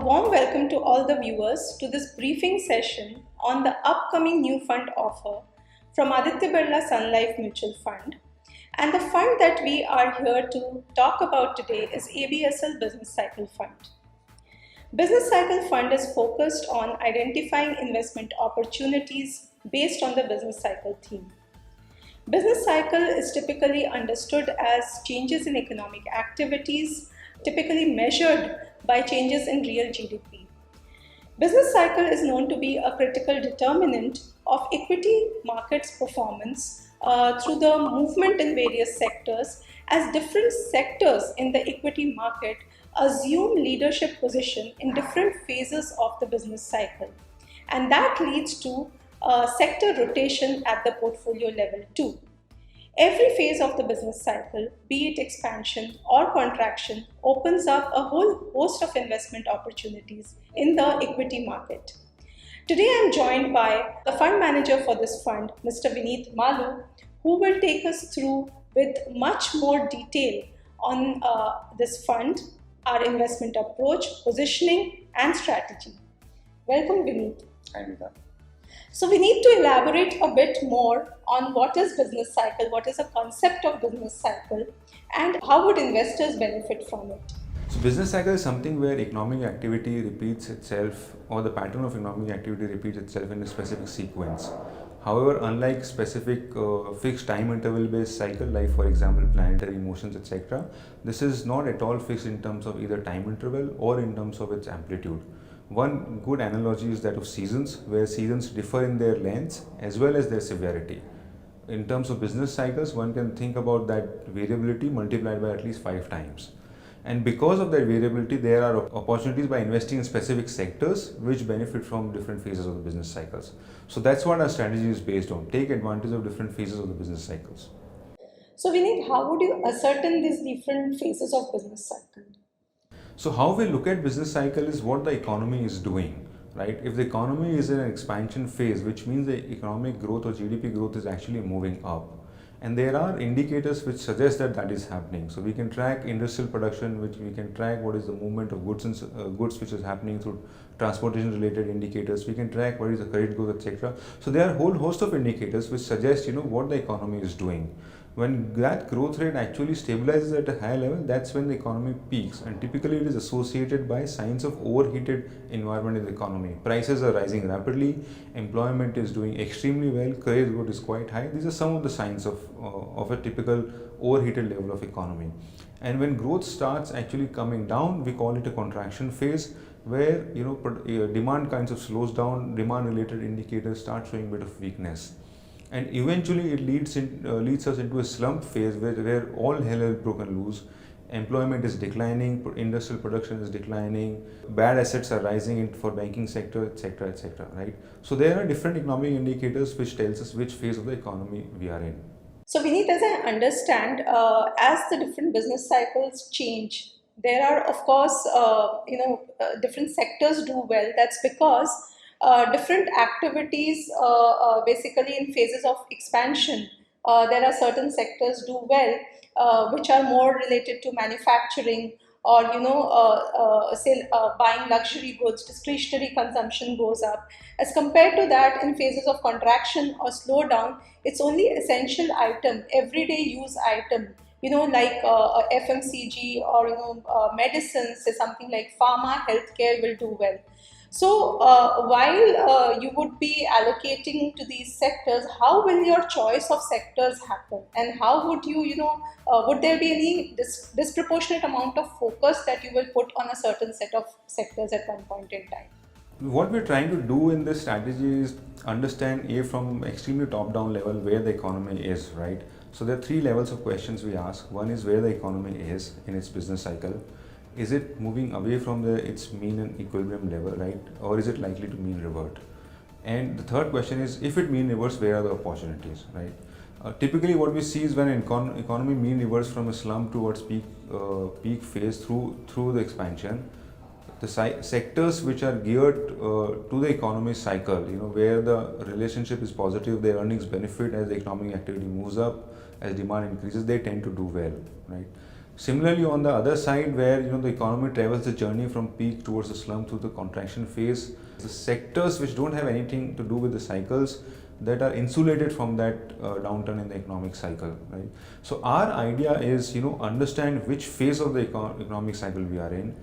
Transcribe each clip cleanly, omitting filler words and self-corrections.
warm welcome to all the viewers to this briefing session on the upcoming new fund offer from Aditya Birla Sun Life Mutual Fund. And the fund that we are here to talk about today is ABSL Business Cycle Fund. Business Cycle Fund is focused on identifying investment opportunities based on the business cycle theme. Business cycle is typically understood as changes in economic activities, typically measured by changes in real GDP. Business cycle is known to be a critical determinant of equity markets performance through the movement in various sectors, as different sectors in the equity market assume leadership position in different phases of the business cycle. And that leads to sector rotation at the portfolio level too. Every phase of the business cycle, be it expansion or contraction, opens up a whole host of investment opportunities in the equity market. Today I am joined by the fund manager for this fund, Mr. Vineet Malu, who will take us through with much more detail on this fund, our investment approach, positioning and strategy. Welcome, Vineet. Hi, Nita. So we need to elaborate a bit more on what is business cycle, what is the concept of business cycle, and how would investors benefit from it. So business cycle is something where economic activity repeats itself, or the pattern of economic activity repeats itself in a specific sequence. However, unlike specific fixed time interval based cycle, like for example planetary motions, etc., this is not at all fixed in terms of either time interval or in terms of its amplitude. One good analogy is that of seasons, where seasons differ in their lengths as well as their severity. In terms of business cycles, one can think about that variability multiplied by at least 5 times. And because of that variability, there are opportunities by investing in specific sectors which benefit from different phases of the business cycles. So that's what our strategy is based on. Take advantage of different phases of the business cycles. So Vineet, how would you ascertain these different phases of business cycle? So how we look at business cycle is what the economy is doing, right? If the economy is in an expansion phase, which means the economic growth or GDP growth is actually moving up. And there are indicators which suggest that that is happening. So we can track industrial production, which we can track what is the movement of goods and goods which is happening through transportation related indicators. We can track what is the credit growth, etc. So there are a whole host of indicators which suggest what the economy is doing. When that growth rate actually stabilizes at a high level, that's when the economy peaks, and typically it is associated by signs of overheated environment in the economy. Prices are rising rapidly, employment is doing extremely well, credit growth is quite high. These are some of the signs of a typical overheated level of economy. And when growth starts actually coming down, we call it a contraction phase, where demand kinds of slows down, demand related indicators start showing a bit of weakness. And eventually it leads us into a slump phase where all hell has broken loose. Employment is declining, industrial production is declining, bad assets are rising for banking sector, etc., etc. Right? So there are different economic indicators which tells us which phase of the economy we are in. So Vineet, as I understand, as the different business cycles change, there are of course different sectors do well. That's because different activities basically in phases of expansion, there are certain sectors do well which are more related to manufacturing or buying luxury goods, discretionary consumption goes up. As compared to that, in phases of contraction or slowdown, it's only essential item, everyday use item, like FMCG or medicines, say something like pharma, healthcare will do well. So while you would be allocating to these sectors, how will your choice of sectors happen? And how would would there be any disproportionate amount of focus that you will put on a certain set of sectors at one point in time? What we're trying to do in this strategy is understand from extremely top-down level where the economy is, right? So there are 3 levels of questions we ask. One is where the economy is in its business cycle. Is it moving away from its mean and equilibrium level, right? Or is it likely to mean revert? And the third question is, if it mean reverse, where are the opportunities, right? Typically what we see is when an economy mean reverse from a slump towards peak phase through the expansion, the sectors which are geared to the economy cycle, where the relationship is positive, their earnings benefit as the economic activity moves up, as demand increases, they tend to do well, right? Similarly, on the other side, where the economy travels the journey from peak towards the slump through the contraction phase, the sectors which don't have anything to do with the cycles that are insulated from that downturn in the economic cycle, right? So our idea is understand which phase of the economic cycle we are in.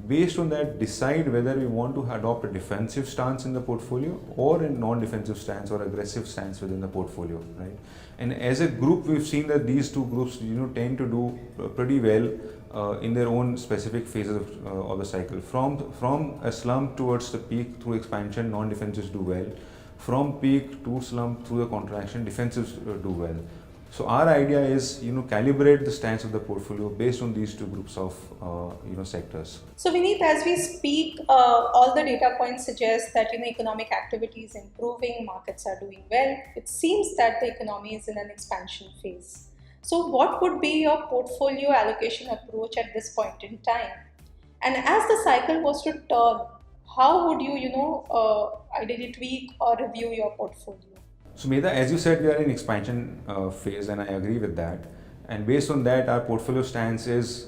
Based on that, decide whether we want to adopt a defensive stance in the portfolio or a non-defensive stance or aggressive stance within the portfolio, right? And as a group, we've seen that these two groups tend to do pretty well in their own specific phases of the cycle. From a slump towards the peak through expansion, non-defensives do well. From peak to slump through the contraction, defensives do well. So our idea is calibrate the stance of the portfolio based on these two groups of sectors. So Vineet, as we speak, all the data points suggest that economic activity is improving, markets are doing well. It seems that the economy is in an expansion phase. So what would be your portfolio allocation approach at this point in time? And as the cycle was to turn, how would you, ideally tweak or review your portfolio? So Medha, as you said, we are in expansion phase, and I agree with that. And based on that, our portfolio stance is,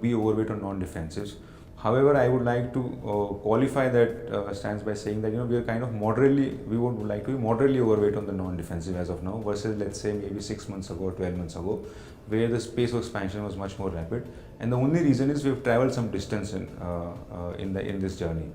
be overweight on non-defensives. However, I would like to qualify that stance by saying that we are kind of we would like to be moderately overweight on the non-defensive as of now, versus let's say maybe 6 months ago or 12 months ago, where the pace of expansion was much more rapid. And the only reason is we've traveled some distance in this journey.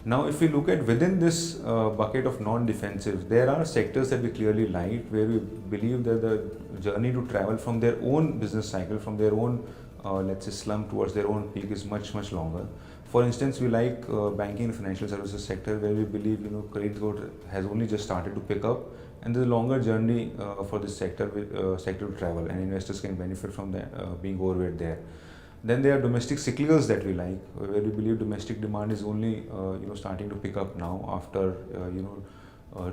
Now, if we look at within this bucket of non-defensive, there are sectors that we clearly like, where we believe that the journey to travel from their own business cycle, from their own, let's say, slump towards their own peak is much, much longer. For instance, we like banking and financial services sector, where we believe credit growth has only just started to pick up, and there's a longer journey for this sector to travel, and investors can benefit from being overweight there. Then there are domestic cyclicals that we like, where we believe domestic demand is only starting to pick up now after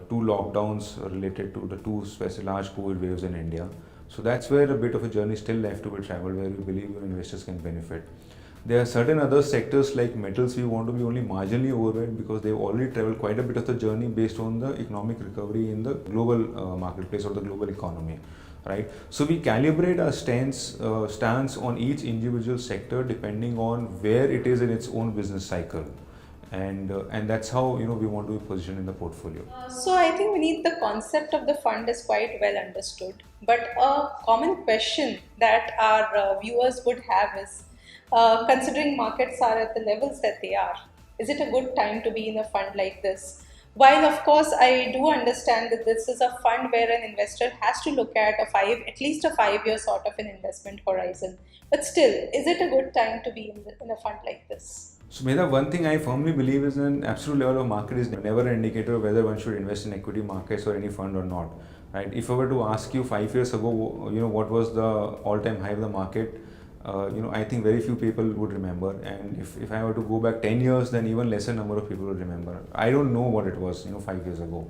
two lockdowns related to the two large COVID waves in India. So that's where a bit of a journey still left to be traveled, where we believe investors can benefit. There are certain other sectors like metals we want to be only marginally overweight, because they've already traveled quite a bit of the journey based on the economic recovery in the global marketplace or the global economy. Right, so we calibrate our stance on each individual sector depending on where it is in its own business cycle, and that's how we want to be positioned in the portfolio. So I think we need the concept of the fund is quite well understood, but a common question that our viewers would have is, considering markets are at the levels that they are, is it a good time to be in a fund like this? While of course I do understand that this is a fund where an investor has to look at at least a 5-year sort of an investment horizon, but still, is it a good time to be in a fund like this? So Medha, one thing I firmly believe is an absolute level of market is never an indicator of whether one should invest in equity markets or any fund or not. Right? If I were to ask you 5 years ago, what was the all-time high of the market, I think very few people would remember, and if I were to go back 10 years, then even lesser number of people would remember. I don't know what it was 5 years ago,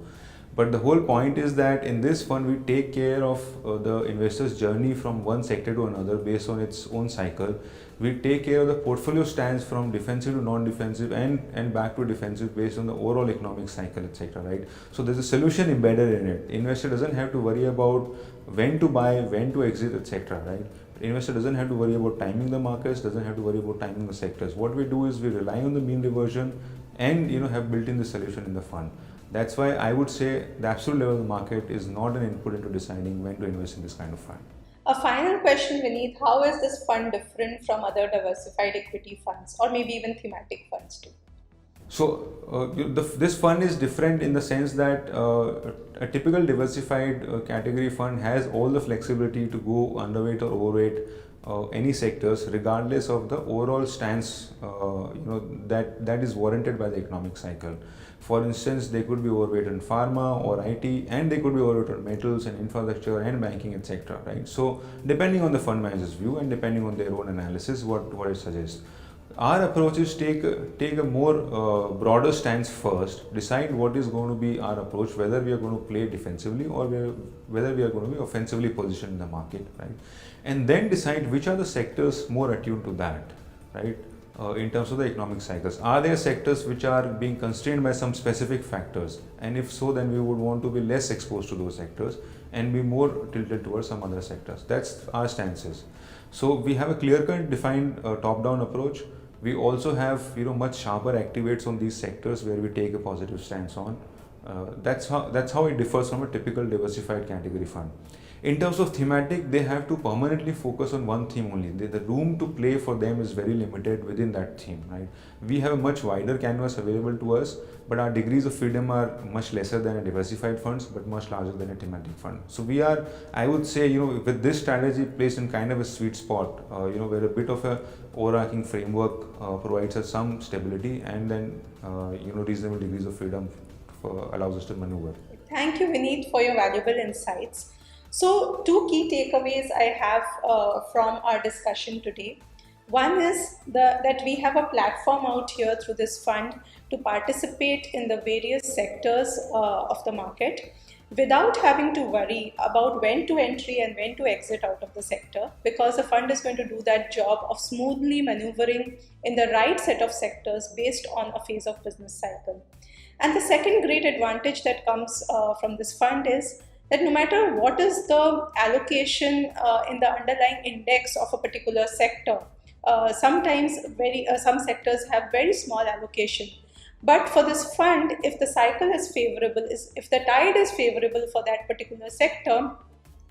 but the whole point is that in this fund we take care of the investor's journey from one sector to another based on its own cycle. We take care of the portfolio stance from defensive to non-defensive and back to defensive based on the overall economic cycle, etc. Right? So there's a solution embedded in it. Investor doesn't have to worry about when to buy, when to exit, etc. Right? Investor doesn't have to worry about timing the markets, doesn't have to worry about timing the sectors. What we do is we rely on the mean reversion and have built in the solution in the fund. That's why I would say the absolute level of the market is not an input into deciding when to invest in this kind of fund. A final question, Vineet, how is this fund different from other diversified equity funds or maybe even thematic funds too? So this fund is different in the sense that a typical diversified category fund has all the flexibility to go underweight or overweight any sectors regardless of the overall stance that is warranted by the economic cycle. For instance, they could be overweight in pharma or IT, and they could be overweight on metals and infrastructure and banking, etc. Right? So depending on the fund manager's view and depending on their own analysis, what it suggests. Our approach is take a more broader stance first, decide what is going to be our approach, whether we are going to play defensively or whether we are going to be offensively positioned in the market, right? And then decide which are the sectors more attuned to that, right? In terms of the economic cycles. Are there sectors which are being constrained by some specific factors? And if so, then we would want to be less exposed to those sectors and be more tilted towards some other sectors. That's our stances. So we have a clear-cut defined top-down approach. We also have much sharper activates on these sectors where we take a positive stance on. That's how it differs from a typical diversified category fund. In terms of thematic, they have to permanently focus on one theme only. The room to play for them is very limited within that theme, right? We have a much wider canvas available to us, but our degrees of freedom are much lesser than a diversified funds, but much larger than a thematic fund. So we are, I would say, with this strategy placed in kind of a sweet spot, where a bit of a overarching framework provides us some stability, and then reasonable degrees of freedom allows us to maneuver. Thank you, Vineet, for your valuable insights. So, two key takeaways I have from our discussion today. One is that we have a platform out here through this fund to participate in the various sectors of the market without having to worry about when to entry and when to exit out of the sector, because the fund is going to do that job of smoothly maneuvering in the right set of sectors based on a phase of business cycle. And the second great advantage that comes from this fund is that no matter what is the allocation in the underlying index of a particular sector, sometimes some sectors have very small allocation. But for this fund, if the cycle is favorable, if the tide is favorable for that particular sector,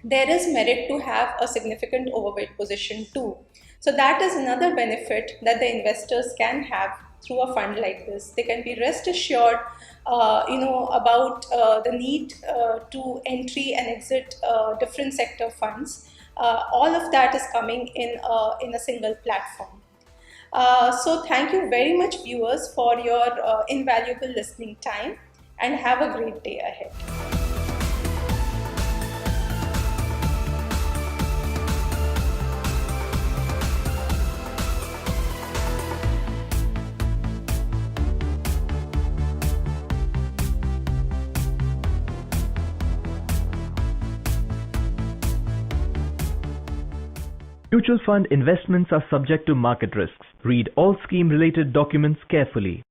there is merit to have a significant overweight position too. So that is another benefit that the investors can have through a fund like this. They can be rest assured about the need to entry and exit different sector funds. All of that is coming in a single platform. So thank you very much, viewers, for your invaluable listening time, and have a great day ahead. Mutual fund investments are subject to market risks. Read all scheme-related documents carefully.